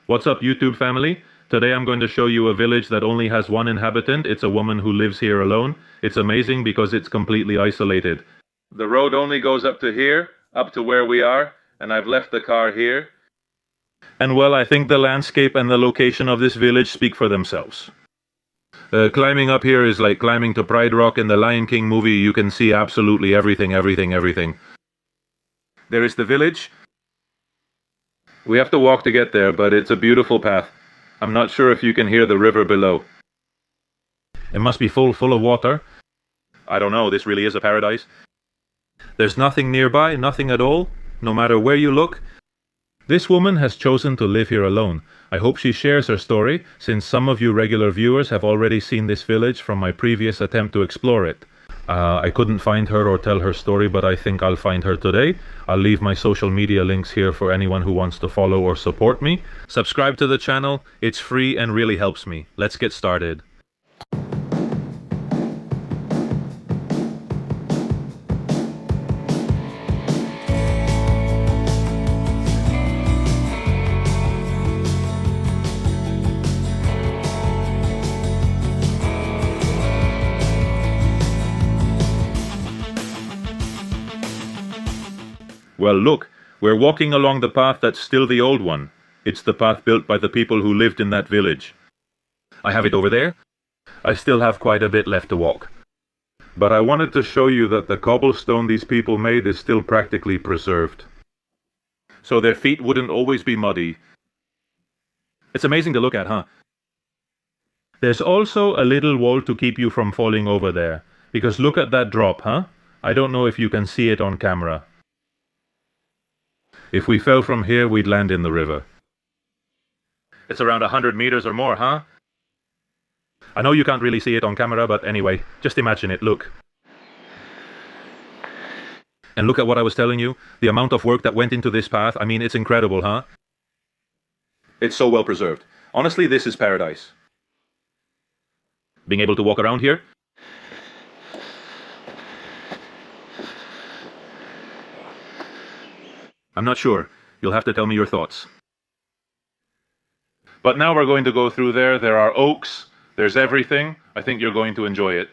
What's up, YouTube family? Today I'm going to show you a village that only has one inhabitant. It's a woman who lives here alone. It's amazing because it's completely isolated. The road only goes up to here, up to where we are, and I've left the car here. And well, I think the landscape and the location of this village speak for themselves. Climbing up here is like climbing to Pride Rock in the Lion King movie. You can see absolutely everything. There is the village. We have to walk to get there, but it's a beautiful path. I'm not sure if you can hear the river below. It must be full of water. I don't know, this really is a paradise. There's nothing nearby, nothing at all, no matter where you look. This woman has chosen to live here alone. I hope she shares her story, since some of you regular viewers have already seen this village from my previous attempt to explore it. I couldn't find her or tell her story, but I think I'll find her today. I'll leave my social media links here for anyone who wants to follow or support me. Subscribe to the channel, it's free and really helps me. Let's get started. Well, look, we're walking along the path that's still the old one. It's the path built by the people who lived in that village. I have it over there. I still have quite a bit left to walk. But I wanted to show you that the cobblestone these people made is still practically preserved. So their feet wouldn't always be muddy. It's amazing to look at, huh? There's also a little wall to keep you from falling over there. Because look at that drop, huh? I don't know if you can see it on camera. If we fell from here, we'd land in the river. It's around 100 meters or more, huh? I know you can't really see it on camera, but anyway, just imagine it, look. And look at what I was telling you, the amount of work that went into this path. I mean, it's incredible, huh? It's so well preserved. Honestly, this is paradise. Being able to walk around here. I'm not sure. You'll have to tell me your thoughts. But now we're going to go through there. There are oaks. There's everything. I think you're going to enjoy it.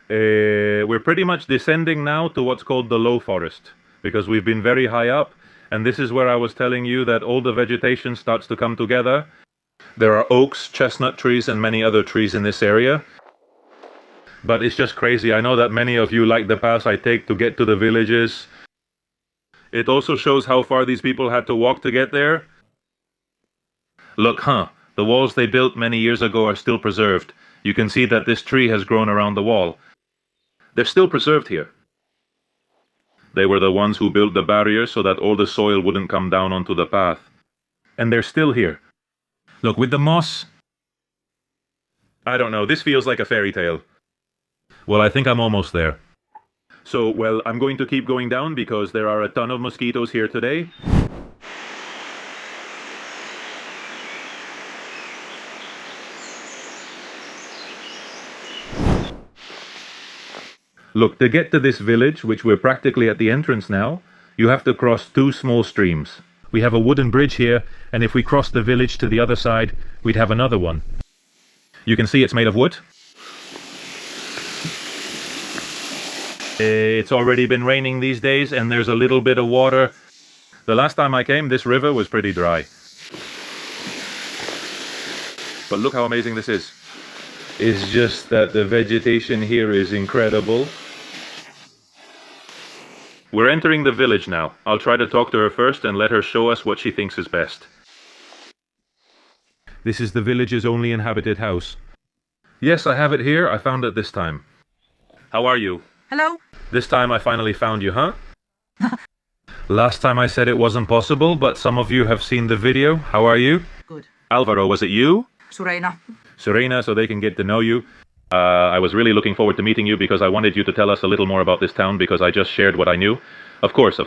We're pretty much descending now to what's called the low forest, because we've been very high up, and this is where I was telling you that all the vegetation starts to come together. There are oaks, chestnut trees, and many other trees in this area. But it's just crazy. I know that many of you like the paths I take to get to the villages. It also shows how far these people had to walk to get there. Look, huh? The walls they built many years ago are still preserved. You can see that this tree has grown around the wall. They're still preserved here. They were the ones who built the barrier so that all the soil wouldn't come down onto the path. And they're still here. Look, with the moss... I don't know, this feels like a fairy tale. Well, I think I'm almost there. So, well, I'm going to keep going down because there are a ton of mosquitoes here today. Look, to get to this village, which we're practically at the entrance now, you have to cross two small streams. We have a wooden bridge here, and if we cross the village to the other side, we'd have another one. You can see it's made of wood. It's already been raining these days, and there's a little bit of water. The last time I came, this river was pretty dry. But look how amazing this is. It's just that the vegetation here is incredible. We're entering the village now. I'll try to talk to her first and let her show us what she thinks is best. This is the village's only inhabited house. Yes, I have it here. I found it this time. How are you? Hello? This time I finally found you, huh? Last time I said it wasn't possible, but some of you have seen the video. How are you? Good. Alvaro, was it you? Sureina. Serena, so they can get to know you. I was really looking forward to meeting you because I wanted you to tell us a little more about this town because I just shared what I knew. Of course,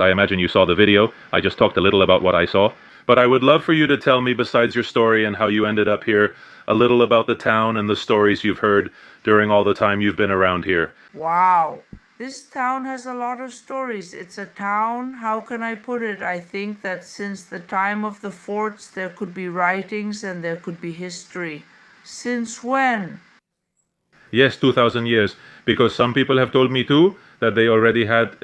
I imagine you saw the video. I just talked a little about what I saw. But I would love for you to tell me, besides your story and how you ended up here, a little about the town and the stories you've heard during all the time you've been around here. Wow. This town has a lot of stories. It's a town, how can I put it? I think that since the time of the forts, there could be writings and there could be history. Since when? Yes, 2000 years. Because some people have told me too that they already had,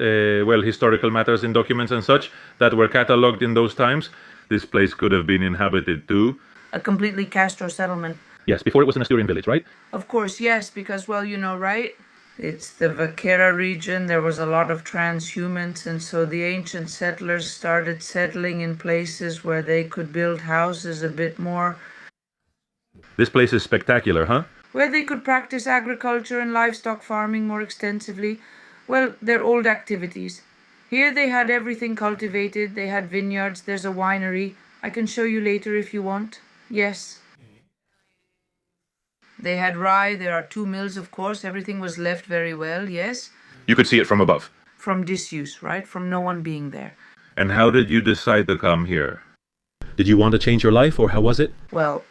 well, historical matters in documents and such that were catalogued in those times. This place could have been inhabited too. A completely Castro settlement. Yes, before it was an Asturian village, right? Of course, yes, because, well, you know, right? It's the Vaquera region. There was a lot of transhumance, and so the ancient settlers started settling in places where they could build houses a bit more, This place is spectacular, huh? where they could practice agriculture and livestock farming more extensively. Well, they're old activities. Here they had everything cultivated. They had vineyards. There's a winery. I can show you later if you want. Yes. They had rye. There are 2 mills, of course. Everything was left very well, yes. You could see it from above. From disuse, right? From no one being there. And how did you decide to come here? Did you want to change your life, or how was it? Well,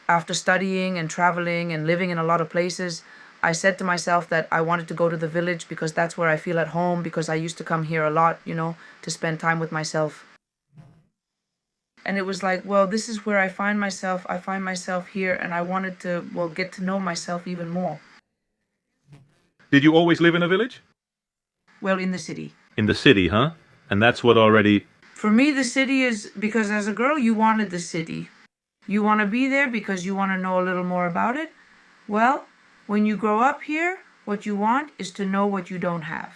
after studying and traveling and living in a lot of places, I said to myself that I wanted to go to the village because that's where I feel at home, because I used to come here a lot, you know, to spend time with myself. And it was like, well, this is where I find myself. I find myself here, and I wanted to, well, get to know myself even more. Did you always live in a village? Well, in the city. In the city, huh? And that's what already... For me, the city is because as a girl, you wanted the city. You want to be there because you want to know a little more about it. Well, when you grow up here, what you want is to know what you don't have.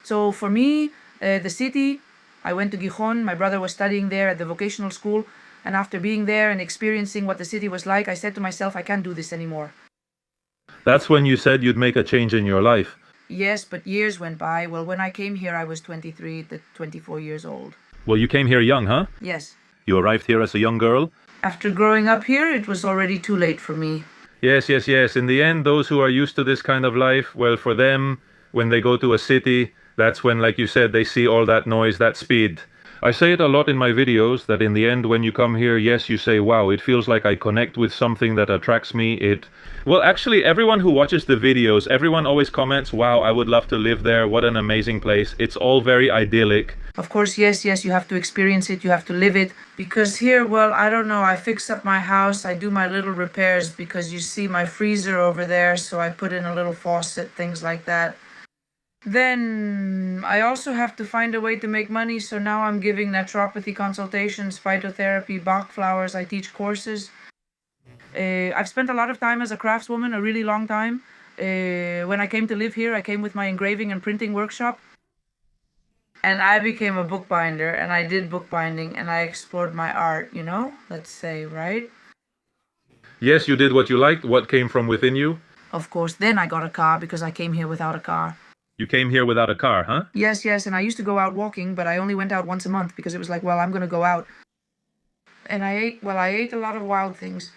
So for me, the city, I went to Gijón. My brother was studying there at the vocational school. And after being there and experiencing what the city was like, I said to myself, I can't do this anymore. That's when you said you'd make a change in your life. Yes, but years went by. Well, when I came here, I was 23 to 24 years old. Well, you came here young, huh? Yes. You arrived here as a young girl? After growing up here, it was already too late for me. Yes, yes, yes. In the end, those who are used to this kind of life, well, for them, when they go to a city, that's when, like you said, they see all that noise, that speed. I say it a lot in my videos that in the end, when you come here, yes, you say, wow, it feels like I connect with something that attracts me. Well, actually, everyone who watches the videos, everyone always comments, wow, I would love to live there. What an amazing place. It's all very idyllic. Of course, yes, you have to experience it. You have to live it. Because here, well, I don't know. I fix up my house. I do my little repairs because you see my freezer over there. So I put in a little faucet, things like that. Then I also have to find a way to make money, so now I'm giving naturopathy consultations, phytotherapy, Bach flowers. I teach courses. I've spent a lot of time as a craftswoman, a really long time. When I came to live here, I came with my engraving and printing workshop. And I became a bookbinder, and I did bookbinding, and I explored my art, you know, let's say, right? Yes, you did what you liked, what came from within you. Of course, then I got a car because I came here without a car. You came here without a car, huh? Yes, and I used to go out walking, but I only went out once a month because it was like, well, I'm going to go out. And I ate a lot of wild things.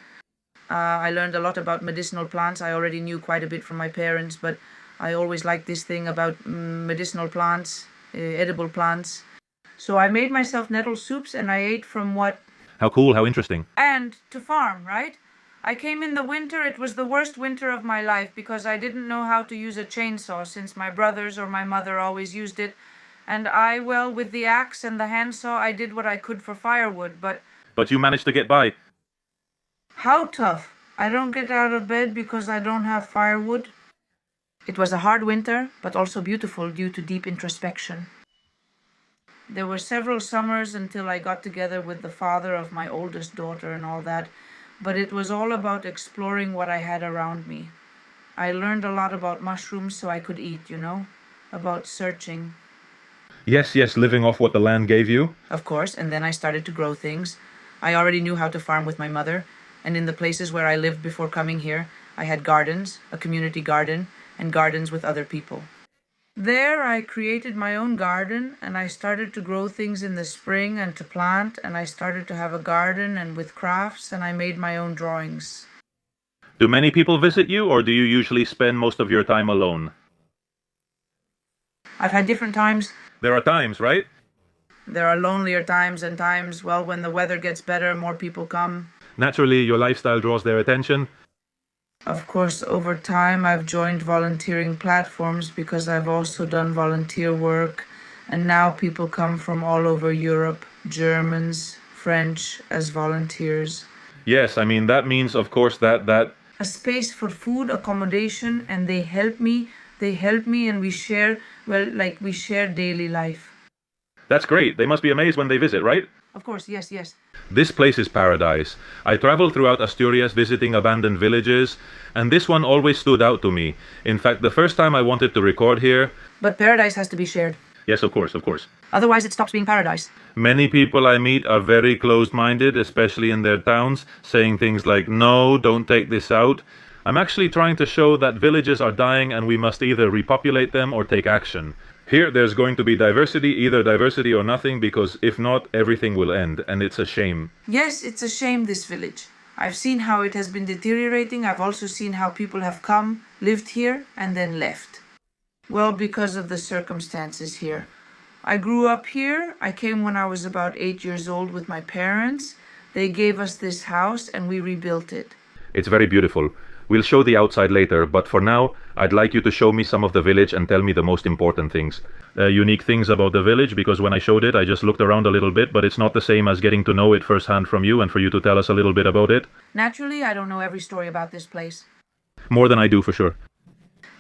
I learned a lot about medicinal plants. I already knew quite a bit from my parents, but I always liked this thing about medicinal plants, edible plants. So I made myself nettle soups, and I ate from what... How cool, how interesting. And to farm, right? I came in the winter. It was the worst winter of my life because I didn't know how to use a chainsaw since my brothers or my mother always used it. And I, well, with the axe and the handsaw, I did what I could for firewood, but... But you managed to get by. How tough? I don't get out of bed because I don't have firewood. It was a hard winter, but also beautiful due to deep introspection. There were several summers until I got together with the father of my oldest daughter and all that. But it was all about exploring what I had around me. I learned a lot about mushrooms so I could eat, you know? About searching. Yes, living off what the land gave you. Of course, and then I started to grow things. I already knew how to farm with my mother, and in the places where I lived before coming here, I had gardens, a community garden, and gardens with other people. There I created my own garden, and I started to grow things in the spring and to plant, and I started to have a garden and with crafts, and I made my own drawings. Do many people visit you, or do you usually spend most of your time alone? I've had different times. There are times, right? There are lonelier times and times, well, when the weather gets better, more people come. Naturally, your lifestyle draws their attention. Of course, over time, I've joined volunteering platforms because I've also done volunteer work. And now people come from all over Europe, Germans, French, as volunteers. Yes, I mean, that means, of course, that A space for food, accommodation, and they help me. They help me, and we share, well, like we share daily life. that's great. They must be amazed when they visit, right? Of course, yes, yes. This place is paradise. I travel throughout Asturias visiting abandoned villages, and this one always stood out to me. In fact, the first time I wanted to record here... But paradise has to be shared. Yes, of course, of course. Otherwise, it stops being paradise. Many people I meet are very closed-minded, especially in their towns, saying things like, no, don't take this out. I'm actually trying to show that villages are dying and we must either repopulate them or take action. Here, there's going to be diversity, either diversity or nothing, because if not, everything will end, and it's a shame. Yes, it's a shame, this village. I've seen how it has been deteriorating. I've also seen how people have come, lived here, and then left. Well, because of the circumstances here. I grew up here. I came when I was about 8 years old with my parents. They gave us this house and we rebuilt it. It's very beautiful. We'll show the outside later, but for now, I'd like you to show me some of the village and tell me the most important things. Unique things about the village, because when I showed it, I just looked around a little bit, but it's not the same as getting to know it firsthand from you and for you to tell us a little bit about it. Naturally, I don't know every story about this place. More than I do, for sure.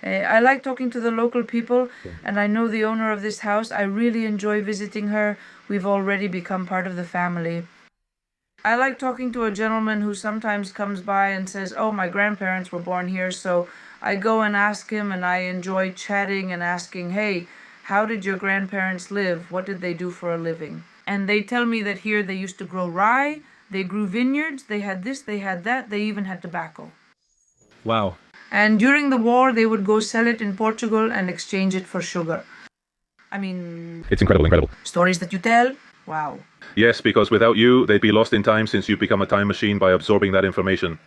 I like talking to the local people, and I know the owner of this house. I really enjoy visiting her. We've already become part of the family. I like talking to a gentleman who sometimes comes by and says, oh, my grandparents were born here, so I go and ask him, and I enjoy chatting and asking, hey, how did your grandparents live? What did they do for a living? And they tell me that here they used to grow rye, they grew vineyards, they had this, they had that, they even had tobacco. Wow. And during the war, they would go sell it in Portugal and exchange it for sugar. I mean... It's incredible, incredible. Stories that you tell? Wow. Yes, because without you, they'd be lost in time since you've become a time machine by absorbing that information.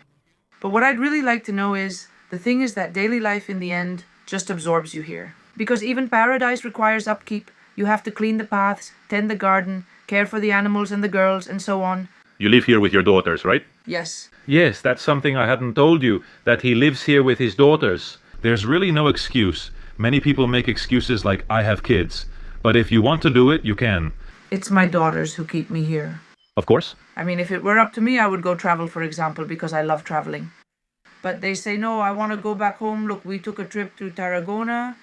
But what I'd really like to know is, the thing is that daily life in the end just absorbs you here. Because even paradise requires upkeep. You have to clean the paths, tend the garden, care for the animals and the girls, and so on. You live here with your daughters, right? Yes. Yes, that's something I hadn't told you, that he lives here with his daughters. There's really no excuse. Many people make excuses like, I have kids. But if you want to do it, you can. It's my daughters who keep me here. Of course. I mean, if it were up to me, I would go travel, for example, because I love traveling. But they say, no, I want to go back home. Look, we took a trip to Tarragona.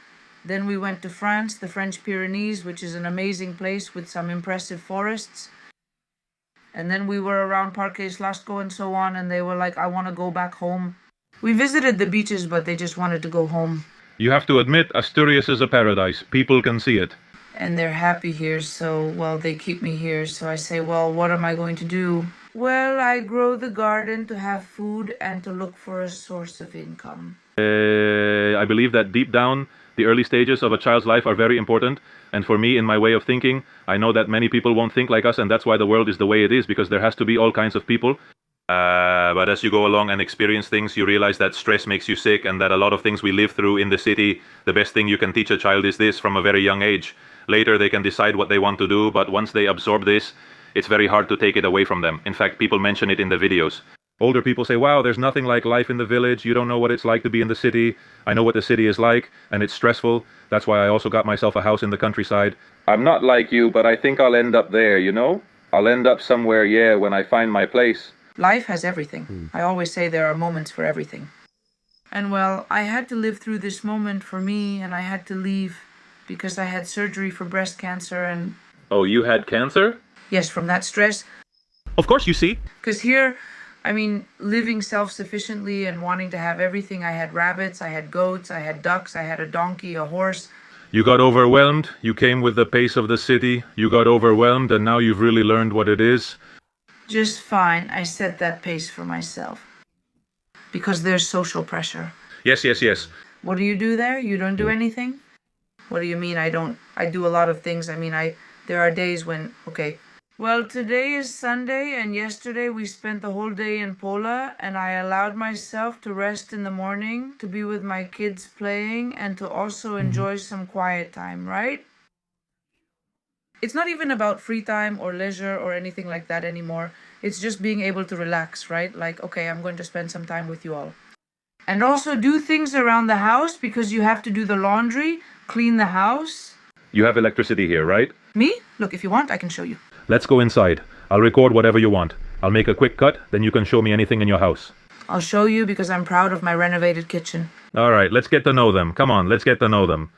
Then we went to France, the French Pyrenees, which is an amazing place with some impressive forests. And then we were around Parque Slasco and so on, and they were like, I want to go back home. We visited the beaches, but they just wanted to go home. You have to admit, Asturias is a paradise. People can see it. And they're happy here, so, well, they keep me here. So I say, well, what am I going to do? Well, I grow the garden to have food and to look for a source of income. I believe that deep down, the early stages of a child's life are very important. And for me, in my way of thinking, I know that many people won't think like us, and that's why the world is the way it is, because there has to be all kinds of people. But as you go along and experience things, you realize that stress makes you sick, and that a lot of things we live through in the city, the best thing you can teach a child is this from a very young age. Later, they can decide what they want to do, but once they absorb this, it's very hard to take it away from them. In fact, people mention it in the videos. Older people say, wow, there's nothing like life in the village. You don't know what it's like to be in the city. I know what the city is like, and it's stressful. That's why I also got myself a house in the countryside. I'm not like you, but I think I'll end up there, you know? I'll end up somewhere, yeah, when I find my place. Life has everything. I always say there are moments for everything. And well, I had to live through this moment for me, and I had to leave because I had surgery for breast cancer and... Oh, you had cancer? Yes, from that stress. Of course, you see. Because here, I mean, living self-sufficiently and wanting to have everything. I had rabbits, I had goats, I had ducks, I had a donkey, a horse. You got overwhelmed, you came with the pace of the city, you got overwhelmed, and now you've really learned what it is. Just fine, I set that pace for myself. Because there's social pressure. Yes, yes, yes. What do you do there? You don't do anything? What do you mean I don't? I do a lot of things. I mean, there are days when, okay. Well, today is Sunday, and yesterday we spent the whole day in Pola, and I allowed myself to rest in the morning, to be with my kids playing, and to also enjoy some quiet time, right? It's not even about free time or leisure or anything like that anymore. It's just being able to relax, right? Like, okay, I'm going to spend some time with you all. And also do things around the house because you have to do the laundry, clean the house. You have electricity here, right? Me? Look, if you want, I can show you. Let's go inside. I'll record whatever you want. I'll make a quick cut, then you can show me anything in your house. I'll show you because I'm proud of my renovated kitchen. All right, let's get to know them. Come on, let's get to know them.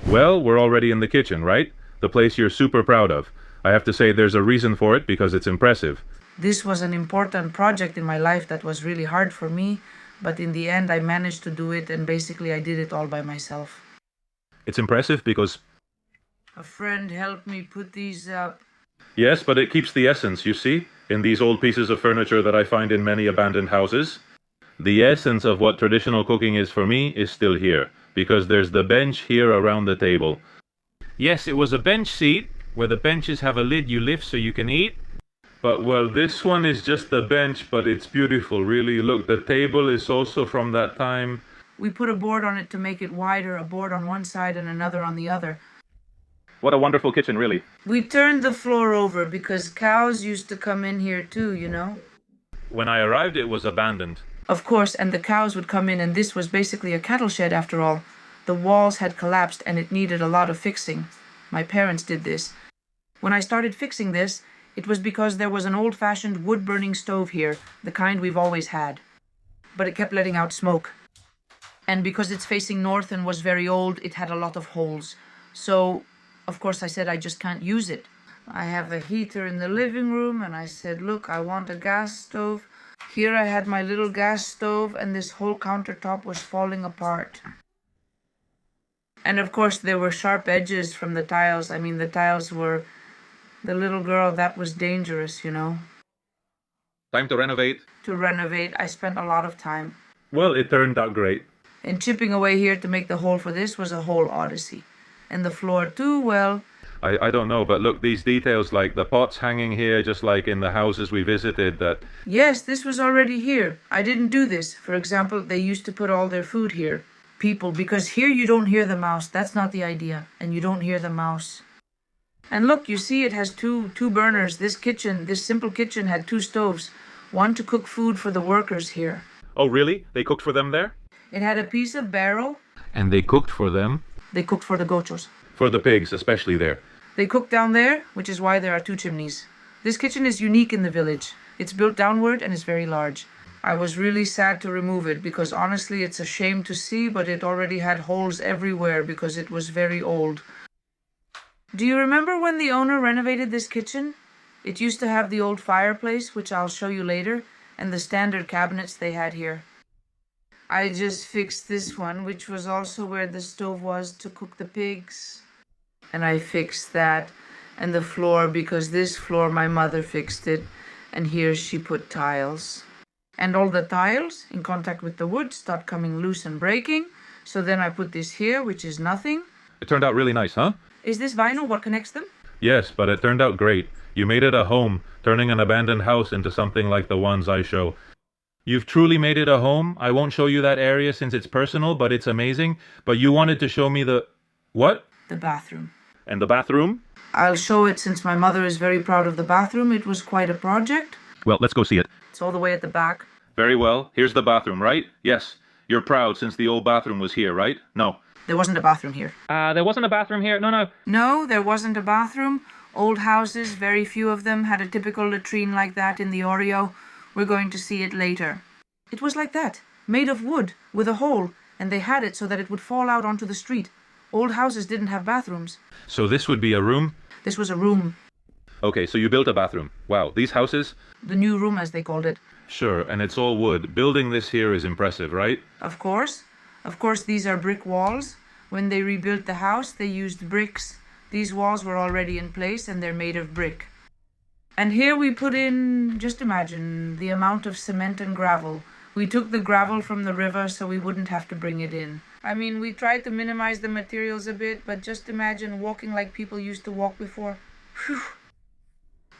Well, we're already in the kitchen, right? The place you're super proud of. I have to say there's a reason for it because it's impressive. This was an important project in my life that was really hard for me, but in the end I managed to do it, and basically I did it all by myself. It's impressive because... A friend helped me put these up. Yes, but it keeps the essence, you see? In these old pieces of furniture that I find in many abandoned houses. The essence of what traditional cooking is for me is still here, because there's the bench here around the table. Yes, it was a bench seat, where the benches have a lid you lift so you can eat. But, well, this one is just the bench, but it's beautiful, really. Look, the table is also from that time. We put a board on it to make it wider, a board on one side and another on the other. What a wonderful kitchen, really. We turned the floor over because cows used to come in here too, you know. When I arrived, it was abandoned. Of course, and the cows would come in, and this was basically a cattle shed after all. The walls had collapsed and it needed a lot of fixing. My parents did this. When I started fixing this, it was because there was an old-fashioned wood-burning stove here, the kind we've always had. But it kept letting out smoke. And because it's facing north and was very old, it had a lot of holes. So, of course, I said I just can't use it. I have a heater in the living room, and I said, look, I want a gas stove. Here I had my little gas stove, and this whole countertop was falling apart. And of course, there were sharp edges from the tiles. I mean, the tiles were... The little girl, that was dangerous, you know. Time to renovate. To renovate, I spent a lot of time. Well, it turned out great. And chipping away here to make the hole for this was a whole odyssey. And the floor too, well... I don't know, but look, these details, like the pots hanging here, just like in the houses we visited, that... Yes, this was already here. I didn't do this. For example, they used to put all their food here. People, because here you don't hear the mouse. That's not the idea. And you don't hear the mouse. And look, you see it has two burners. This simple kitchen had 2 stoves. One to cook food for the workers here. Oh, really? They cooked for them there? It had a piece of barrel. And they cooked for them? They cooked for the gochos. For the pigs, especially there. They cook down there, which is why there are 2 chimneys. This kitchen is unique in the village. It's built downward and is very large. I was really sad to remove it because honestly it's a shame to see, but it already had holes everywhere because it was very old. Do you remember when the owner renovated this kitchen? It used to have the old fireplace, which I'll show you later, and the standard cabinets they had here. I just fixed this one, which was also where the stove was to cook the pigs. And I fixed that, and the floor, because this floor my mother fixed it, and here she put tiles. And all the tiles, in contact with the wood, start coming loose and breaking, so then I put this here, which is nothing. It turned out really nice, huh? Is this vinyl what connects them? Yes, but it turned out great. You made it a home, turning an abandoned house into something like the ones I show. You've truly made it a home. I won't show you that area since it's personal, but it's amazing. But you wanted to show me the... What? The bathroom. And the bathroom? I'll show it since my mother is very proud of the bathroom. It was quite a project. Well, let's go see it. It's all the way at the back. Very well. Here's the bathroom, right? Yes. You're proud since the old bathroom was here, right? No. There wasn't a bathroom here. There wasn't a bathroom here? No. No, there wasn't a bathroom. Old houses, very few of them, had a typical latrine like that in the Oreo. We're going to see it later. It was like that, made of wood, with a hole, and they had it so that it would fall out onto the street. Old houses didn't have bathrooms. So this would be a room? This was a room. Okay, so you built a bathroom. Wow, these houses? The new room, as they called it. Sure, and it's all wood. Building this here is impressive, right? Of course. Of course, these are brick walls. When they rebuilt the house, they used bricks. These walls were already in place, and they're made of brick. And here we put in, just imagine, the amount of cement and gravel. We took the gravel from the river so we wouldn't have to bring it in. I mean, we tried to minimize the materials a bit, but just imagine walking like people used to walk before. Whew.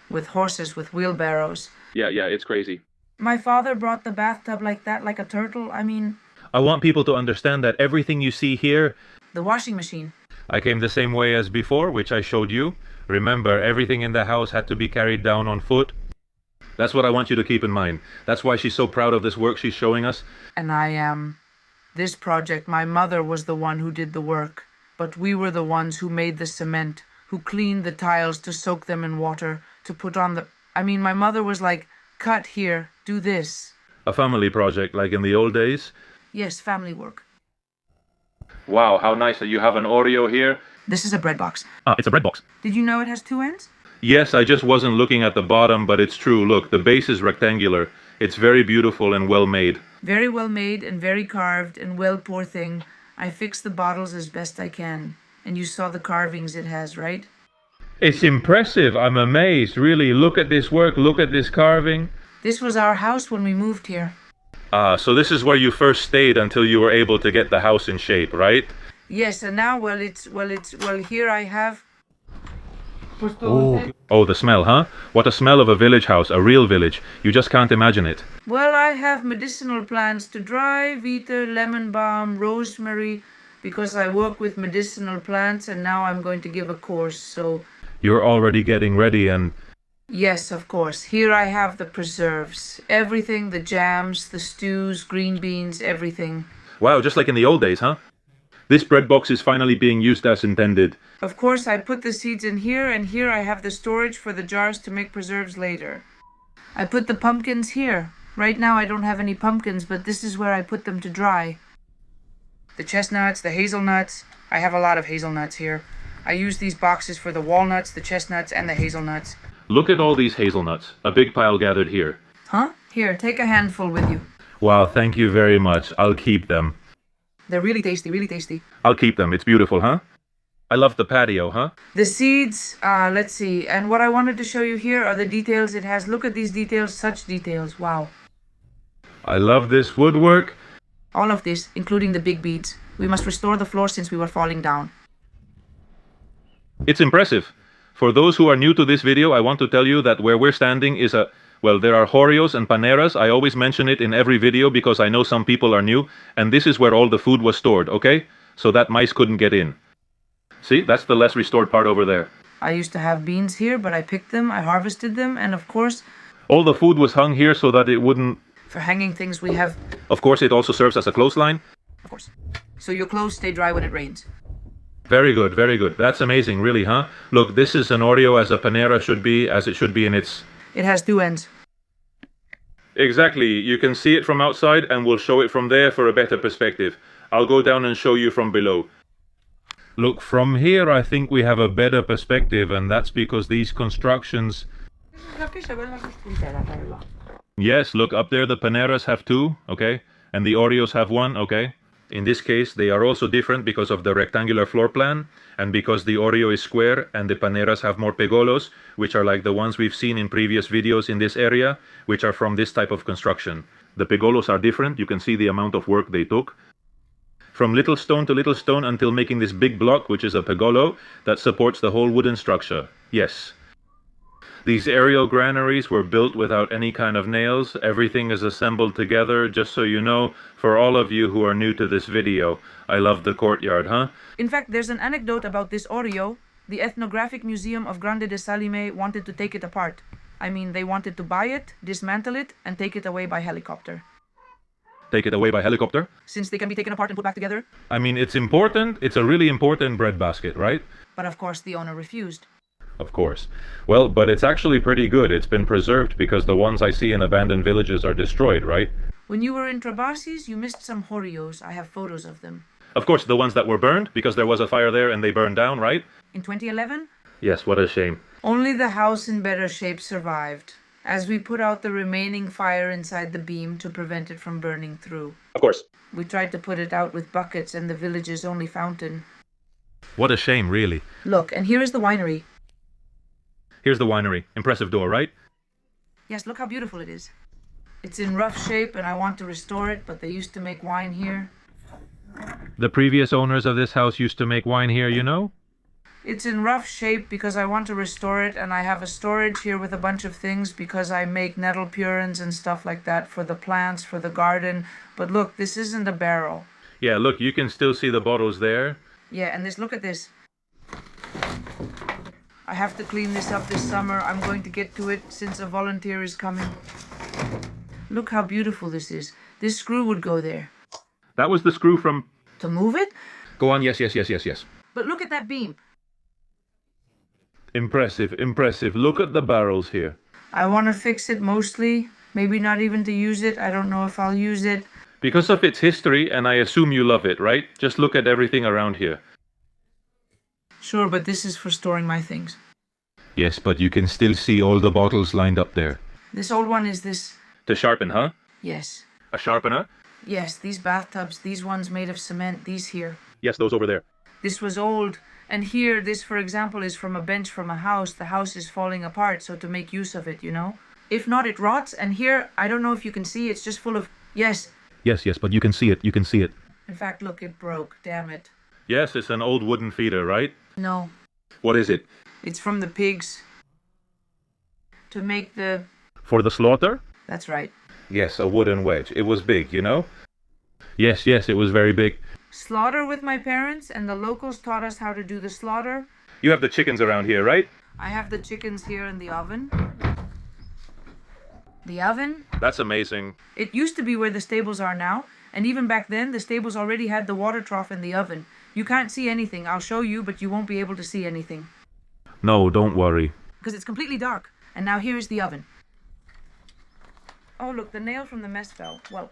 With horses, with wheelbarrows. Yeah, it's crazy. My father brought the bathtub like that, like a turtle. I mean... I want people to understand that everything you see here... The washing machine. I came the same way as before, which I showed you. Remember, everything in the house had to be carried down on foot. That's what I want you to keep in mind. That's why she's so proud of this work she's showing us. And I am. This project, my mother was the one who did the work, but we were the ones who made the cement, who cleaned the tiles to soak them in water, to put on the... I mean, my mother was like, cut here, do this. A family project, like in the old days? Yes, family work. Wow, how nice that you have an Oreo here. This is a bread box. Ah, it's a bread box. Did you know it has two ends? Yes, I just wasn't looking at the bottom, but it's true. Look, the base is rectangular. It's very beautiful and well made. Very well made and very carved and well, poor thing. I fixed the bottles as best I can. And you saw the carvings it has, right? It's impressive. I'm amazed. Really, look at this work. Look at this carving. This was our house when we moved here. Ah, so this is where you first stayed until you were able to get the house in shape, right? Yes, and now, well, here I have... Oh, the smell, huh? What a smell of a village house, a real village. You just can't imagine it. Well, I have medicinal plants to dry, vita, lemon balm, rosemary, because I work with medicinal plants, and now I'm going to give a course, so... You're already getting ready and... Yes, of course. Here I have the preserves. Everything, the jams, the stews, green beans, everything. Wow, just like in the old days, huh? This bread box is finally being used as intended. Of course, I put the seeds in here, and here I have the storage for the jars to make preserves later. I put the pumpkins here. Right now I don't have any pumpkins, but this is where I put them to dry. The chestnuts, the hazelnuts. I have a lot of hazelnuts here. I use these boxes for the walnuts, the chestnuts, and the hazelnuts. Look at all these hazelnuts. A big pile gathered here. Huh? Here, take a handful with you. Wow, thank you very much. I'll keep them. They're really tasty, really tasty. I'll keep them. It's beautiful, huh? I love the patio, huh? The seeds, let's see. And what I wanted to show you here are the details it has. Look at these details, such details. Wow. I love this woodwork. All of this, including the big beads. We must restore the floor since we were falling down. It's impressive. For those who are new to this video, I want to tell you that where we're standing is a... Well, there are Oreos and Paneras. I always mention it in every video because I know some people are new. And this is where all the food was stored, okay? So that mice couldn't get in. See, that's the less restored part over there. I used to have beans here, but I picked them, I harvested them, and of course... All the food was hung here so that it wouldn't... For hanging things we have... Of course, it also serves as a clothesline. Of course. So your clothes stay dry when it rains. Very good, very good. That's amazing, really, huh? Look, this is an Oreo as a Panera should be, as it should be in its... It has two ends. Exactly. You can see it from outside and we'll show it from there for a better perspective. I'll go down and show you from below. Look, from here I think we have a better perspective, and that's because these constructions... Yes, look, up there the Paneras have two, okay? And the Oreos have one, okay? In this case, they are also different because of the rectangular floor plan, and because the Oreo is square and the Paneras have more pegolos, which are like the ones we've seen in previous videos in this area, which are from this type of construction. The pegolos are different. You can see the amount of work they took. From little stone to little stone until making this big block, which is a pegolo, that supports the whole wooden structure. Yes. These aerial granaries were built without any kind of nails. Everything is assembled together, just so you know, for all of you who are new to this video. I love the courtyard, huh? In fact, there's an anecdote about this Oreo. The Ethnographic Museum of Grande de Salime wanted to take it apart. I mean, they wanted to buy it, dismantle it, and take it away by helicopter. Take it away by helicopter? Since they can be taken apart and put back together? I mean, it's important. It's a really important breadbasket, right? But of course, the owner refused. Of course. Well, but it's actually pretty good. It's been preserved because the ones I see in abandoned villages are destroyed, right? When you were in Trabasis, you missed some Oreos. I have photos of them. Of course, the ones that were burned, because there was a fire there and they burned down, right? In 2011? Yes, what a shame. Only the house in better shape survived, as we put out the remaining fire inside the beam to prevent it from burning through. Of course. We tried to put it out with buckets and the village's only fountain. What a shame, really. Look, and here is the winery. Here's the winery. Impressive door, right? Yes, look how beautiful it is. It's in rough shape and I want to restore it, but they used to make wine here. The previous owners of this house used to make wine here, you know? It's in rough shape because I want to restore it, and I have a storage here with a bunch of things because I make nettle purins and stuff like that for the plants, for the garden. But look, this isn't a barrel. Yeah, look, you can still see the bottles there. Yeah, and look at this. I have to clean this up this summer. I'm going to get to it since a volunteer is coming. Look how beautiful this is. This screw would go there. That was the screw from... To move it? Go on, yes. But look at that beam. Impressive, impressive. Look at the barrels here. I want to fix it mostly. Maybe not even to use it. I don't know if I'll use it. Because of its history, and I assume you love it, right? Just look at everything around here. Sure, but this is for storing my things. Yes, but you can still see all the bottles lined up there. This old one is this. To sharpen, huh? Yes. A sharpener? Yes, these bathtubs, these ones made of cement, these here. Yes, those over there. This was old. And here, this, for example, is from a bench from a house. The house is falling apart, so to make use of it, you know? If not, it rots. And here, I don't know if you can see, it's just full of... Yes. Yes, but you can see it. In fact, look, it broke. Damn it. Yes, it's an old wooden feeder, right? No. What is it? It's from the pigs. To make the... For the slaughter? That's right. Yes, a wooden wedge. It was big, you know? Yes, it was very big. Slaughter with my parents, and the locals taught us how to do the slaughter. You have the chickens around here, right? I have the chickens here in the oven. The oven? That's amazing. It used to be where the stables are now, and even back then, the stables already had the water trough in the oven. You can't see anything. I'll show you, but you won't be able to see anything. No, don't worry. Because it's completely dark. And now here is the oven. Oh, look, the nail from the mess fell. Well,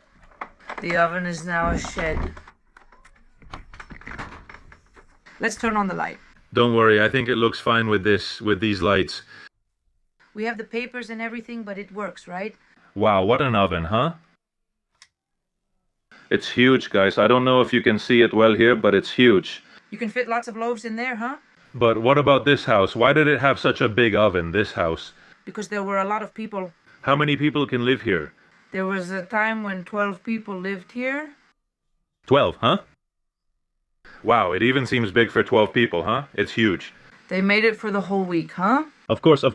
the oven is now a shed. Let's turn on the light. Don't worry, I think it looks fine with these lights. We have the papers and everything, but it works, right? Wow, what an oven, huh? It's huge, guys. I don't know if you can see it well here, but it's huge. You can fit lots of loaves in there, huh? But what about this house? Why did it have such a big oven, this house? Because there were a lot of people. How many people can live here? There was a time when 12 people lived here. 12, huh? Wow, it even seems big for 12 people, huh? It's huge. They made it for the whole week, huh? Of course.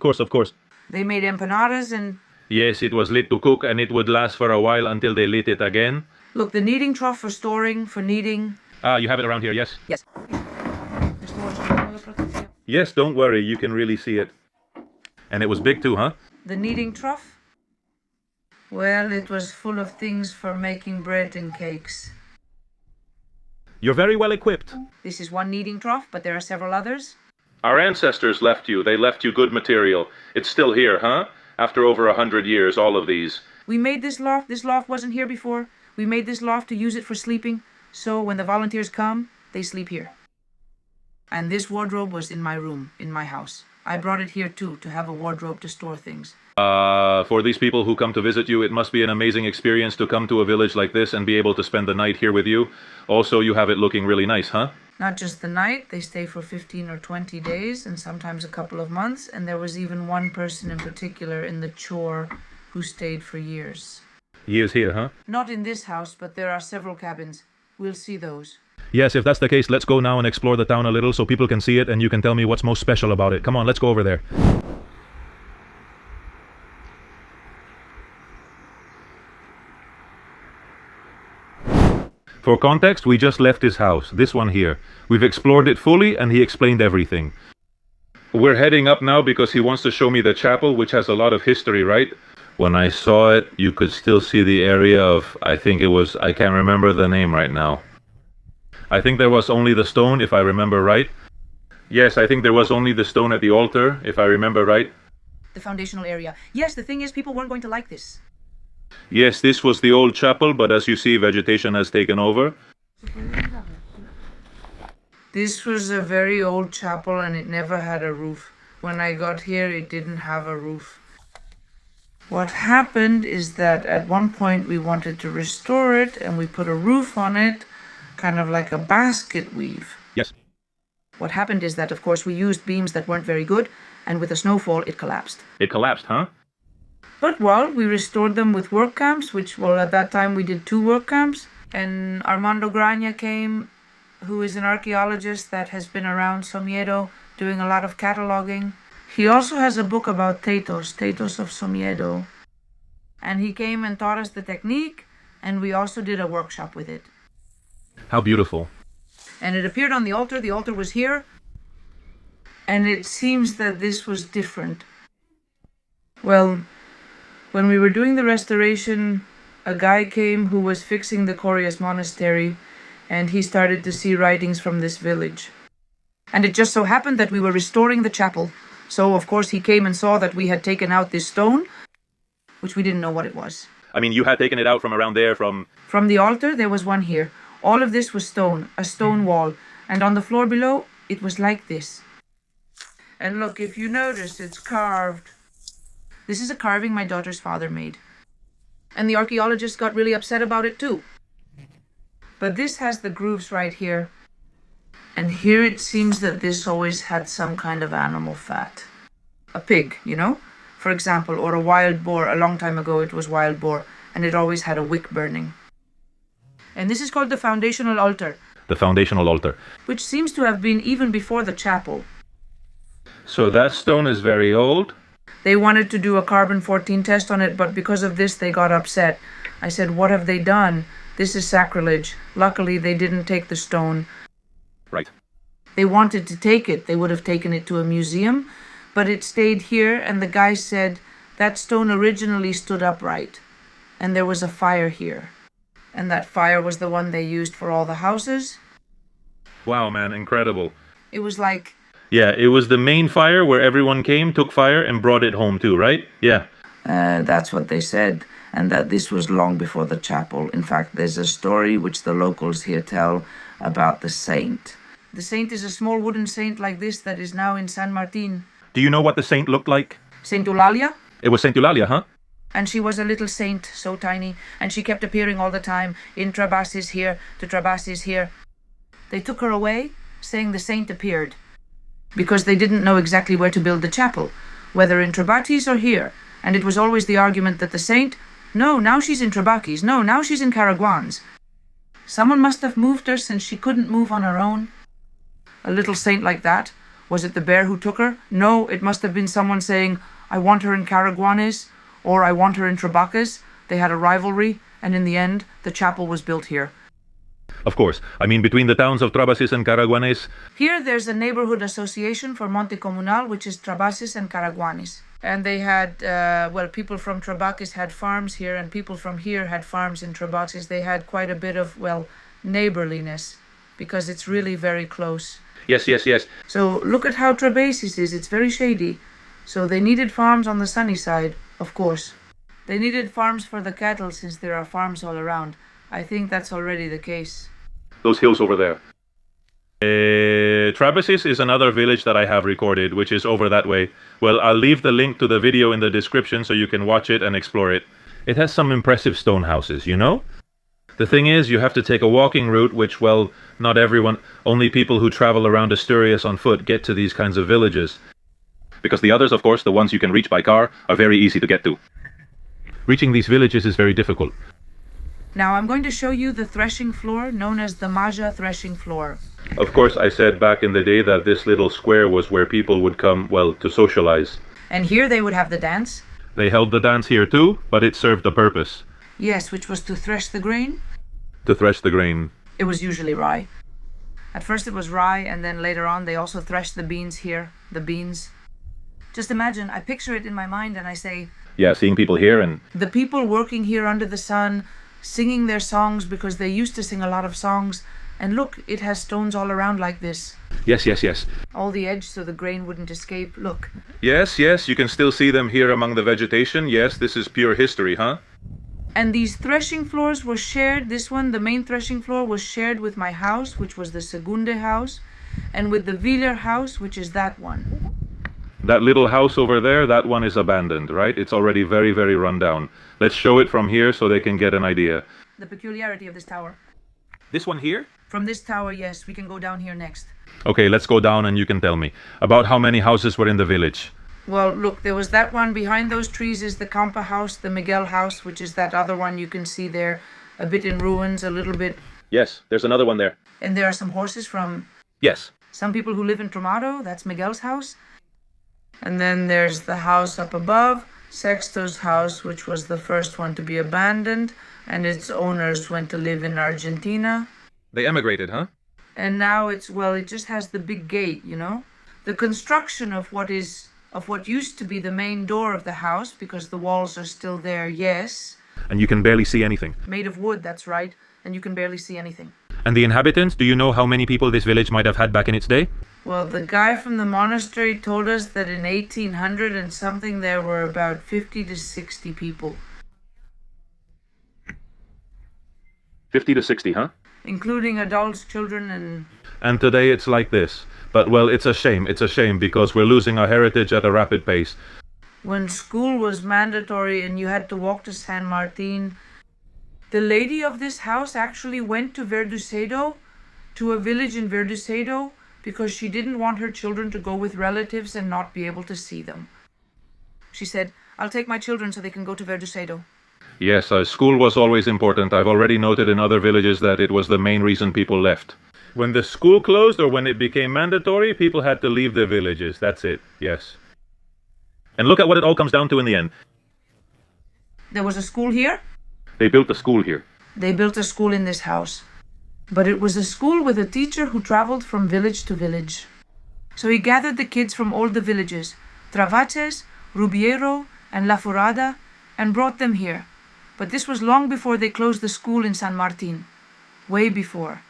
They made empanadas and... Yes, it was lit to cook, and it would last for a while until they lit it again. Look, the kneading trough for storing, for kneading. Ah, you have it around here, yes? Yes. Yes, don't worry, you can really see it. And it was big too, huh? The kneading trough? Well, it was full of things for making bread and cakes. You're very well equipped. This is one kneading trough, but there are several others. Our ancestors left you. They left you good material. It's still here, huh? After over 100 years, all of these. We made this loft. This loft wasn't here before. We made this loft to use it for sleeping. So when the volunteers come, they sleep here. And this wardrobe was in my room, in my house. I brought it here too, to have a wardrobe to store things. For these people who come to visit you, it must be an amazing experience to come to a village like this and be able to spend the night here with you. Also, you have it looking really nice, huh? Not just the night, they stay for 15 or 20 days and sometimes a couple of months. And there was even one person in particular in the chore who stayed for years. Years here, huh? Not in this house, but there are several cabins. We'll see those. Yes, if that's the case, let's go now and explore the town a little so people can see it and you can tell me what's most special about it. Come on, let's go over there. For context, we just left his house, this one here. We've explored it fully and he explained everything. We're heading up now because he wants to show me the chapel, which has a lot of history, right? When I saw it, you could still see the area of, I can't remember the name right now. I think there was only the stone, if I remember right. Yes, I think there was only the stone at the altar, if I remember right. The foundational area. Yes, the thing is, people weren't going to like this. Yes, this was the old chapel, but as you see, vegetation has taken over. This was a very old chapel and it never had a roof. When I got here, it didn't have a roof. What happened is that at one point we wanted to restore it and we put a roof on it, kind of like a basket weave. Yes. What happened is that, of course, we used beams that weren't very good, and with the snowfall, it collapsed. It collapsed, huh? But, well, we restored them with work camps, which, well, at that time we did 2 work camps. And Armando Grania came, who is an archaeologist that has been around Somiedo, doing a lot of cataloging. He also has a book about Tetos of Somiedo. And he came and taught us the technique, and we also did a workshop with it. How beautiful. And it appeared on the altar. The altar was here. And it seems that this was different. Well, when we were doing the restoration, a guy came who was fixing the Corias monastery, and he started to see writings from this village. And it just so happened that we were restoring the chapel. So, of course, he came and saw that we had taken out this stone, which we didn't know what it was. I mean, you had taken it out from around there from... From the altar, there was one here. All of this was stone, a stone wall. And on the floor below, it was like this. And look, if you notice, it's carved. This is a carving my daughter's father made. And the archaeologists got really upset about it too. But this has the grooves right here. And here it seems that this always had some kind of animal fat. A pig, you know? For example, or a wild boar. A long time ago it was wild boar. And it always had a wick burning. And this is called the foundational altar. The foundational altar. Which seems to have been even before the chapel. So that stone is very old? They wanted to do a carbon-14 test on it, but because of this they got upset. I said, what have they done? This is sacrilege. Luckily they didn't take the stone. Right. They wanted to take it. They would have taken it to a museum, but it stayed here, and the guy said that stone originally stood upright, and there was a fire here. And that fire was the one they used for all the houses. Wow, man, incredible. It was like... Yeah, it was the main fire where everyone came, took fire, and brought it home too, right? Yeah. That's what they said, and that this was long before the chapel. In fact, there's a story which the locals here tell about the saint. The saint is a small wooden saint like this that is now in San Martin. Do you know what the saint looked like? Saint Eulalia? It was Saint Eulalia, huh? And she was a little saint, so tiny, and she kept appearing all the time, in Trabasis here, to Trabasis here. They took her away, saying the saint appeared, because they didn't know exactly where to build the chapel, whether in Trabatis or here, and it was always the argument that the saint, no, now she's in Trabakis, no, now she's in Caraguans. Someone must have moved her since she couldn't move on her own. A little saint like that. Was it the bear who took her? No, it must have been someone saying, I want her in Caraguanes, or I want her in Trabacas. They had a rivalry, and in the end, the chapel was built here. Of course. I mean, between the towns of Trabasis and Caraguanes. Here, there's a neighborhood association for Monte Comunal, which is Trabasis and Caraguanes. And they had, people from Trabacas had farms here, and people from here had farms in Trabacas. They had quite a bit of, neighborliness, because it's really very close. Yes. So look at how Trabasis is. It's very shady. So they needed farms on the sunny side, of course. They needed farms for the cattle since there are farms all around. I think that's already the case. Those hills over there. Trabasis is another village that I have recorded, which is over that way. Well, I'll leave the link to the video in the description so you can watch it and explore it. It has some impressive stone houses, you know? The thing is, you have to take a walking route, which, not everyone, only people who travel around Asturias on foot get to these kinds of villages. Because the others, of course, the ones you can reach by car, are very easy to get to. Reaching these villages is very difficult. Now I'm going to show you the threshing floor, known as the Maja threshing floor. Of course, I said back in the day that this little square was where people would come, to socialize. And here they would have the dance. They held the dance here too, but it served a purpose. Yes, which was to thresh the grain. To thresh the grain. It was usually rye. At first it was rye, and then later on they also threshed the beans here, the beans. Just imagine, I picture it in my mind and I say... Yeah, seeing people here and... The people working here under the sun, singing their songs because they used to sing a lot of songs. And look, it has stones all around like this. Yes. All the edge so the grain wouldn't escape, look. Yes, you can still see them here among the vegetation. Yes, this is pure history, huh? And these threshing floors were shared. This one, the main threshing floor, was shared with my house, which was the Segunde house, and with the Wieler house, which is that one. That little house over there, that one is abandoned, right? It's already very, very run down. Let's show it from here so they can get an idea. The peculiarity of this tower. This one here? From this tower, yes. We can go down here next. Okay, let's go down and you can tell me. About how many houses were in the village? Well, look, there was that one. Behind those trees is the Campa house, the Miguel house, which is that other one you can see there. A bit in ruins, a little bit. Yes, there's another one there. And there are some horses from... Yes. Some people who live in Tromado. That's Miguel's house. And then there's the house up above, Sexto's house, which was the first one to be abandoned. And its owners went to live in Argentina. They emigrated, huh? And now it just has the big gate, you know? The construction of what used to be the main door of the house, because the walls are still there, yes. And you can barely see anything. Made of wood, that's right, and you can barely see anything. And the inhabitants, do you know how many people this village might have had back in its day? Well, the guy from the monastery told us that in 1800 and something there were about 50 to 60 people. 50 to 60, huh? Including adults, children, and... And today it's like this. But, well, it's a shame because we're losing our heritage at a rapid pace. When school was mandatory and you had to walk to San Martin, the lady of this house actually went to Verducedo, to a village in Verducedo, because she didn't want her children to go with relatives and not be able to see them. She said, "I'll take my children so they can go to Verducedo." Yes, school was always important. I've already noted in other villages that it was the main reason people left. When the school closed or when it became mandatory, people had to leave their villages. That's it, yes. And look at what it all comes down to in the end. There was a school here. They built a school here. They built a school in this house. But it was a school with a teacher who traveled from village to village. So he gathered the kids from all the villages, Travaces, Rubiero, and La Furada, and brought them here. But this was long before they closed the school in San Martin. Way before.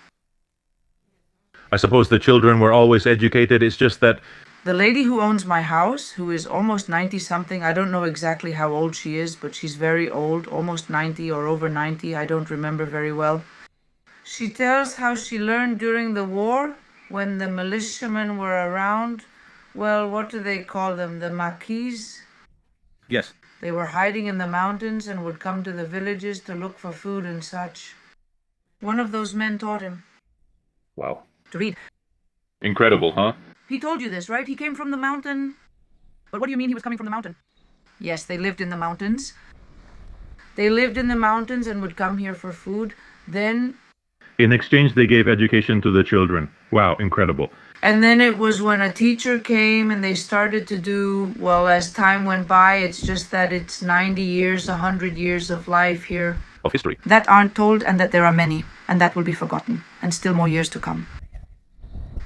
I suppose the children were always educated. It's just that... The lady who owns my house, who is almost 90-something, I don't know exactly how old she is, but she's very old, almost 90 or over 90, I don't remember very well. She tells how she learned during the war, when the militiamen were around. Well, what do they call them? The maquis? Yes. They were hiding in the mountains and would come to the villages to look for food and such. One of those men taught him. Wow. To read. Incredible, huh? He told you this, right? He came from the mountain. But what do you mean he was coming from the mountain? Yes, they lived in the mountains. They lived in the mountains and would come here for food. Then... In exchange, they gave education to the children. Wow, incredible. And then it was when a teacher came and they started to do, well, as time went by, it's just that it's 90 years, 100 years of life here. Of history. That aren't told, and that there are many, and that will be forgotten, and still more years to come.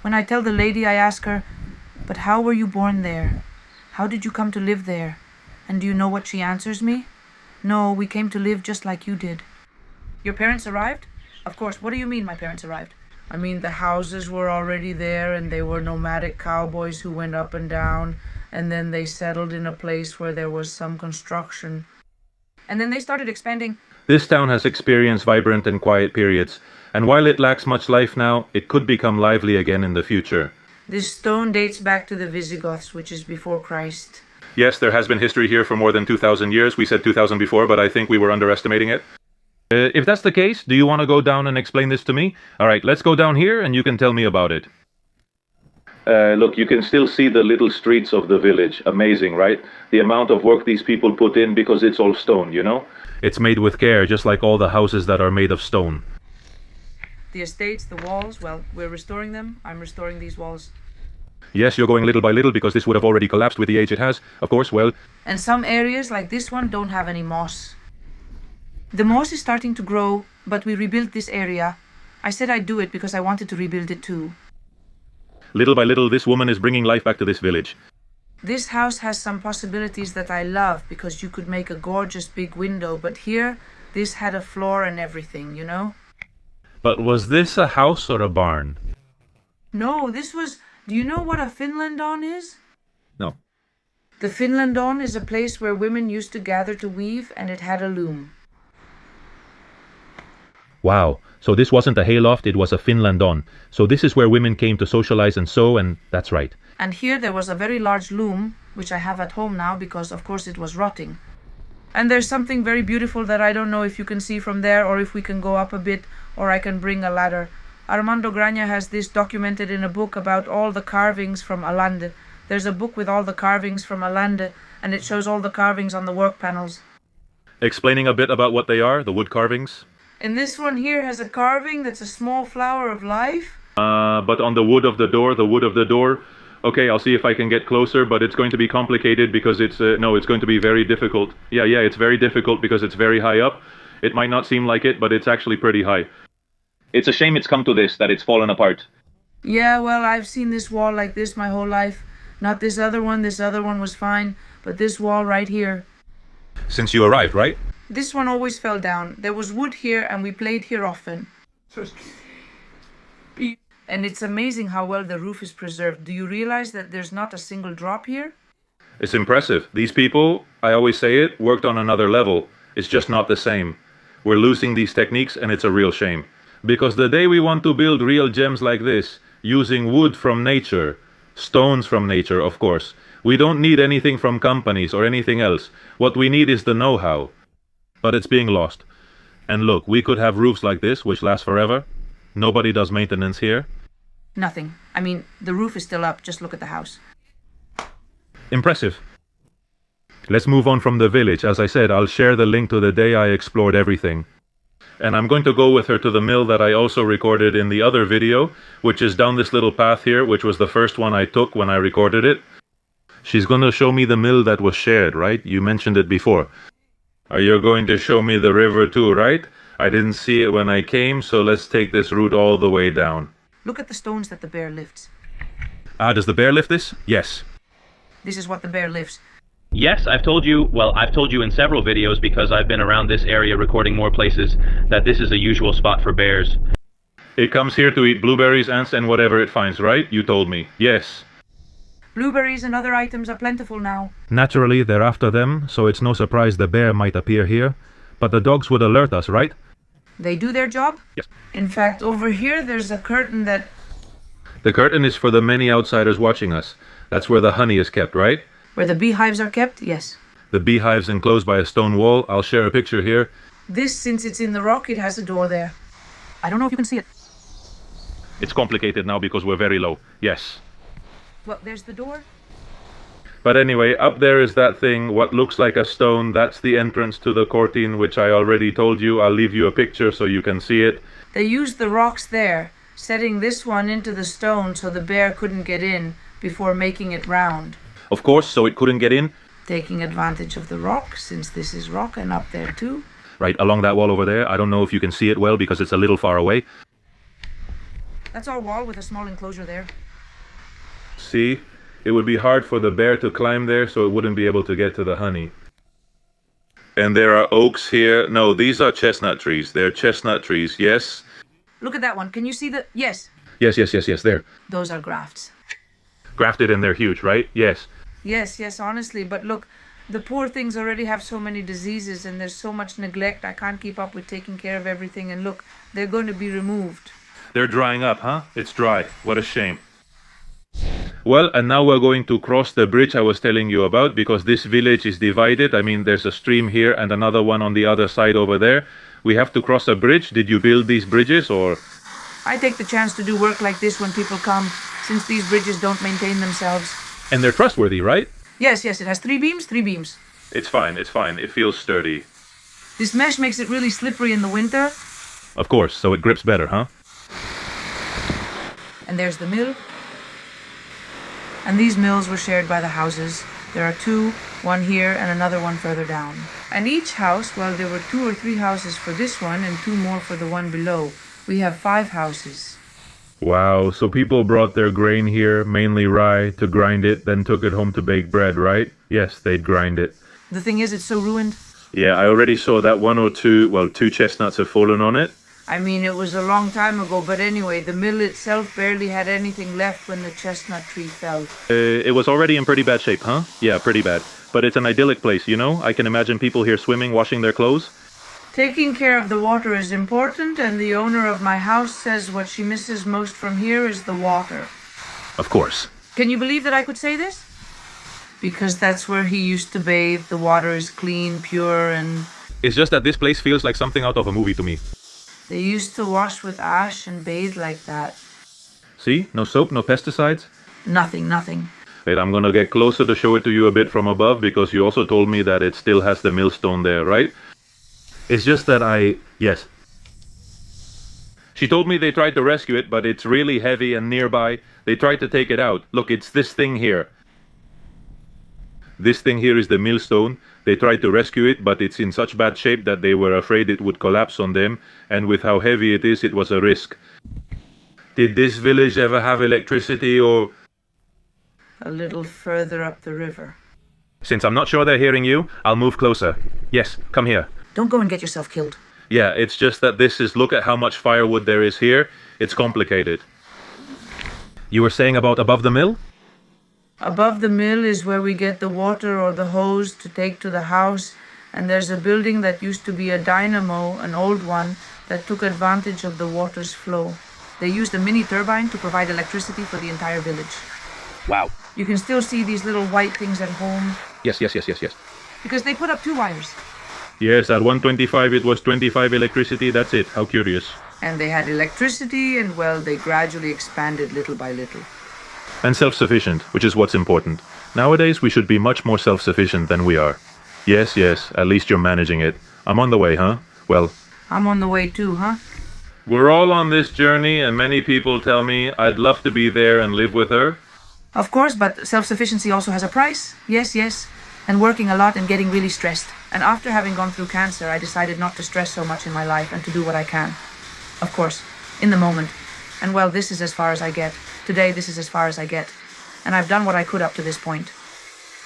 When I tell the lady, I ask her, "But how were you born there? How did you come to live there?" And do you know what she answers me? "No, we came to live just like you did." Your parents arrived? Of course. What do you mean my parents arrived? I mean the houses were already there and they were nomadic cowboys who went up and down, and then they settled in a place where there was some construction. And then they started expanding. This town has experienced vibrant and quiet periods, and while it lacks much life now, it could become lively again in the future. This stone dates back to the Visigoths, which is before Christ. Yes, there has been history here for more than 2,000 years. We said 2,000 before, but I think we were underestimating it. If that's the case, do you want to go down and explain this to me? All right, let's go down here and you can tell me about it. Look, you can still see the little streets of the village. Amazing, right? The amount of work these people put in because it's all stone, you know? It's made with care, just like all the houses that are made of stone. The estates, the walls, well, we're restoring them. I'm restoring these walls. Yes, you're going little by little because this would have already collapsed with the age it has. Of course, well... And some areas, like this one, don't have any moss. The moss is starting to grow, but we rebuilt this area. I said I'd do it because I wanted to rebuild it too. Little by little, this woman is bringing life back to this village. This house has some possibilities that I love because you could make a gorgeous big window, but here, this had a floor and everything, you know? But was this a house or a barn? No, this was... Do you know what a Finlandon is? No. The Finlandon is a place where women used to gather to weave, and it had a loom. Wow, so this wasn't a hayloft, it was a Finlandon. So this is where women came to socialize and sew, and that's right. And here there was a very large loom, which I have at home now because of course it was rotting. And there's something very beautiful that I don't know if you can see from there or if we can go up a bit or I can bring a ladder. Armando Grania has this documented in a book about all the carvings from Allende. There's a book with all the carvings from Allende and it shows all the carvings on the work panels. Explaining a bit about what they are, the wood carvings? And this one here has a carving that's a small flower of life. But on the wood of the door, okay, I'll see if I can get closer, but it's going to be complicated because it's going to be very difficult. Yeah, it's very difficult because it's very high up. It might not seem like it, but it's actually pretty high. It's a shame it's come to this, that it's fallen apart. Yeah, well, I've seen this wall like this my whole life. Not this other one was fine, but this wall right here. Since you arrived, right? This one always fell down. There was wood here and we played here often. And it's amazing how well the roof is preserved. Do you realize that there's not a single drop here? It's impressive. These people, I always say it, worked on another level. It's just not the same. We're losing these techniques and it's a real shame. Because the day we want to build real gems like this, using wood from nature, stones from nature, of course, we don't need anything from companies or anything else. What we need is the know-how. But it's being lost. And look, we could have roofs like this, which last forever. Nobody does maintenance here. Nothing. I mean, the roof is still up. Just look at the house. Impressive. Let's move on from the village. As I said, I'll share the link to the day I explored everything. And I'm going to go with her to the mill that I also recorded in the other video, which is down this little path here, which was the first one I took when I recorded it. She's going to show me the mill that was shared, right? You mentioned it before. Are you going to show me the river too, right? I didn't see it when I came, so let's take this route all the way down. Look at the stones that the bear lifts. Ah, does the bear lift this? Yes. This is what the bear lifts. Yes, I've told you in several videos, because I've been around this area recording more places, that this is a usual spot for bears. It comes here to eat blueberries, ants, and whatever it finds, right? You told me. Yes. Blueberries and other items are plentiful now. Naturally, they're after them, so it's no surprise the bear might appear here. But the dogs would alert us, right? They do their job? Yes. In fact, over here there's a curtain that... The curtain is for the many outsiders watching us. That's where the honey is kept, right? Where the beehives are kept? Yes. The beehive's enclosed by a stone wall. I'll share a picture here. This, since it's in the rock, it has a door there. I don't know if you can see it. It's complicated now because we're very low. Yes. Well, there's the door. But anyway, up there is that thing, what looks like a stone. That's the entrance to the courtine, which I already told you. I'll leave you a picture so you can see it. They used the rocks there, setting this one into the stone so the bear couldn't get in before making it round. Of course, so it couldn't get in. Taking advantage of the rock, since this is rock, and up there too. Right, along that wall over there. I don't know if you can see it well because it's a little far away. That's our wall with a small enclosure there. See? It would be hard for the bear to climb there, so it wouldn't be able to get to the honey. And there are oaks here. No, these are chestnut trees. They're chestnut trees, yes? Look at that one. Can you see the... Yes. Yes, there. Those are grafts. Grafted and they're huge, right? Yes. Yes, honestly. But look, the poor things already have so many diseases and there's so much neglect. I can't keep up with taking care of everything. And look, they're going to be removed. They're drying up, huh? It's dry. What a shame. Well, and now we're going to cross the bridge I was telling you about, because this village is divided. I mean, there's a stream here and another one on the other side over there. We have to cross a bridge. Did you build these bridges, or...? I take the chance to do work like this when people come, since these bridges don't maintain themselves. And they're trustworthy, right? Yes, it has three beams. It's fine. It feels sturdy. This mesh makes it really slippery in the winter. Of course, so it grips better, huh? And there's the mill. And these mills were shared by the houses. There are two, one here and another one further down. And each house, well, there were 2 or 3 houses for this one and 2 more for the one below. We have 5 houses. Wow, so people brought their grain here, mainly rye, to grind it, then took it home to bake bread, right? Yes, they'd grind it. The thing is, it's so ruined. Yeah, I already saw that 1 or 2, well, 2 chestnuts have fallen on it. I mean, it was a long time ago, but anyway, the mill itself barely had anything left when the chestnut tree fell. It was already in pretty bad shape, huh? Yeah, pretty bad. But it's an idyllic place, you know? I can imagine people here swimming, washing their clothes. Taking care of the water is important, and the owner of my house says what she misses most from here is the water. Of course. Can you believe that I could say this? Because that's where he used to bathe. The water is clean, pure, and... It's just that this place feels like something out of a movie to me. They used to wash with ash and bathe like that. See? No soap, no pesticides? Nothing. Wait, I'm gonna get closer to show it to you a bit from above, because you also told me that it still has the millstone there, right? It's just that yes. She told me they tried to rescue it, but it's really heavy and nearby. They tried to take it out. Look, it's this thing here. This thing here is the millstone. They tried to rescue it, but it's in such bad shape that they were afraid it would collapse on them, and with how heavy it is, it was a risk. Did this village ever have electricity or... A little further up the river. Since I'm not sure they're hearing you, I'll move closer. Yes, come here. Don't go and get yourself killed. Yeah, it's just that this is... Look at how much firewood there is here. It's complicated. You were saying about above the mill? Above the mill is where we get the water or the hose to take to the house, and there's a building that used to be a dynamo, an old one, that took advantage of the water's flow. They used a mini turbine to provide electricity for the entire village. Wow. You can still see these little white things at home. Yes. Because they put up 2 wires. Yes, at 125 it was 25 electricity, that's it. How curious. And they had electricity, and well, they gradually expanded little by little. And self-sufficient, which is what's important. Nowadays we should be much more self-sufficient than we are. Yes, at least you're managing it. I'm on the way, huh? Well... I'm on the way too, huh? We're all on this journey, and many people tell me I'd love to be there and live with her. Of course, but self-sufficiency also has a price. Yes. And working a lot and getting really stressed. And after having gone through cancer, I decided not to stress so much in my life and to do what I can. Of course, in the moment. And well, this is as far as I get. Today, this is as far as I get. And I've done what I could up to this point.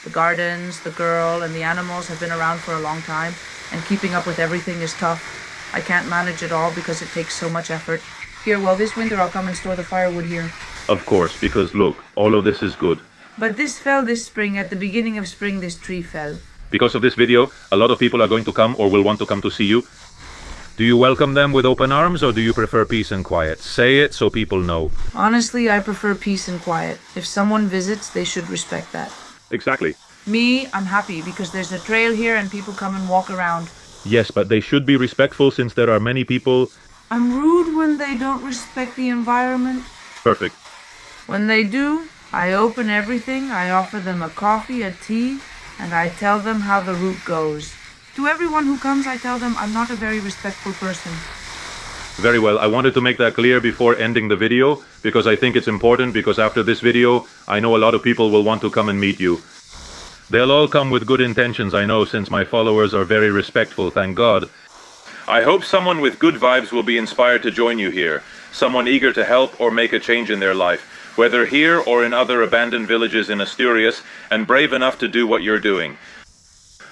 The gardens, the girl, and the animals have been around for a long time, and keeping up with everything is tough. I can't manage it all because it takes so much effort. Here, well, this winter I'll come and store the firewood here. Of course, because look, all of this is good. But this fell this spring. At the beginning of spring, this tree fell. Because of this video, a lot of people are going to come or will want to come to see you. Do you welcome them with open arms, or do you prefer peace and quiet? Say it so people know. Honestly, I prefer peace and quiet. If someone visits, they should respect that. Exactly. Me, I'm happy because there's a trail here and people come and walk around. Yes, but they should be respectful since there are many people... I'm rude when they don't respect the environment. Perfect. When they do, I open everything, I offer them a coffee, a tea, and I tell them how the route goes. To everyone who comes, I tell them I'm not a very respectful person. Very well. I wanted to make that clear before ending the video, because I think it's important, because after this video, I know a lot of people will want to come and meet you. They'll all come with good intentions, I know, since my followers are very respectful, thank God. I hope someone with good vibes will be inspired to join you here. Someone eager to help or make a change in their life, whether here or in other abandoned villages in Asturias, and brave enough to do what you're doing.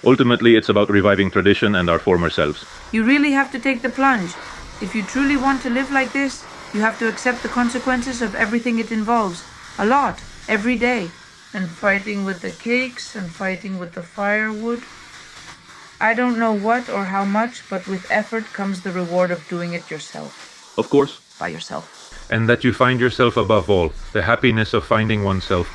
Ultimately, it's about reviving tradition and our former selves. You really have to take the plunge. If you truly want to live like this, you have to accept the consequences of everything it involves. A lot, every day. And fighting with the cakes and fighting with the firewood. I don't know what or how much, but with effort comes the reward of doing it yourself. Of course. By yourself. And that you find yourself above all. The happiness of finding oneself.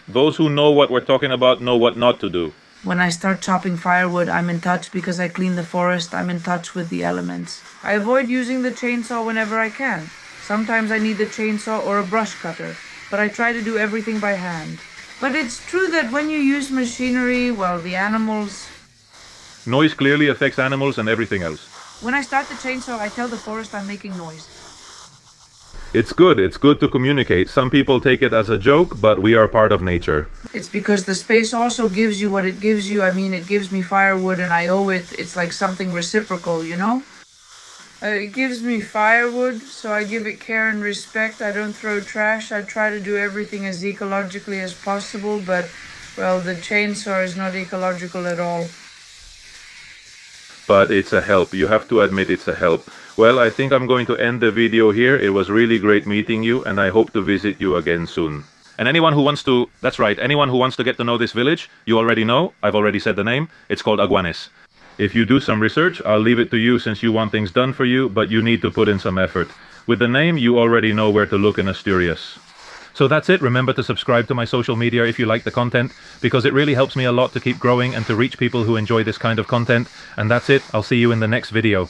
Those who know what we're talking about know what not to do. When I start chopping firewood, I'm in touch because I clean the forest. I'm in touch with the elements. I avoid using the chainsaw whenever I can. Sometimes I need the chainsaw or a brush cutter, but I try to do everything by hand. But it's true that when you use machinery, well, the animals... Noise clearly affects animals and everything else. When I start the chainsaw, I tell the forest I'm making noise. It's good to communicate. Some people take it as a joke, but we are part of nature. It's because the space also gives you what it gives you. I mean, it gives me firewood and I owe it. It's like something reciprocal, you know? It gives me firewood, so I give it care and respect. I don't throw trash. I try to do everything as ecologically as possible, but, well, the chainsaw is not ecological at all. But it's a help. You have to admit it's a help. Well, I think I'm going to end the video here. It was really great meeting you, and I hope to visit you again soon. And anyone who wants to, that's right, anyone who wants to get to know this village, you already know, I've already said the name, it's called Aguanes. If you do some research, I'll leave it to you since you want things done for you, but you need to put in some effort. With the name, you already know where to look in Asturias. So that's it. Remember to subscribe to my social media if you like the content, because it really helps me a lot to keep growing and to reach people who enjoy this kind of content. And that's it. I'll see you in the next video.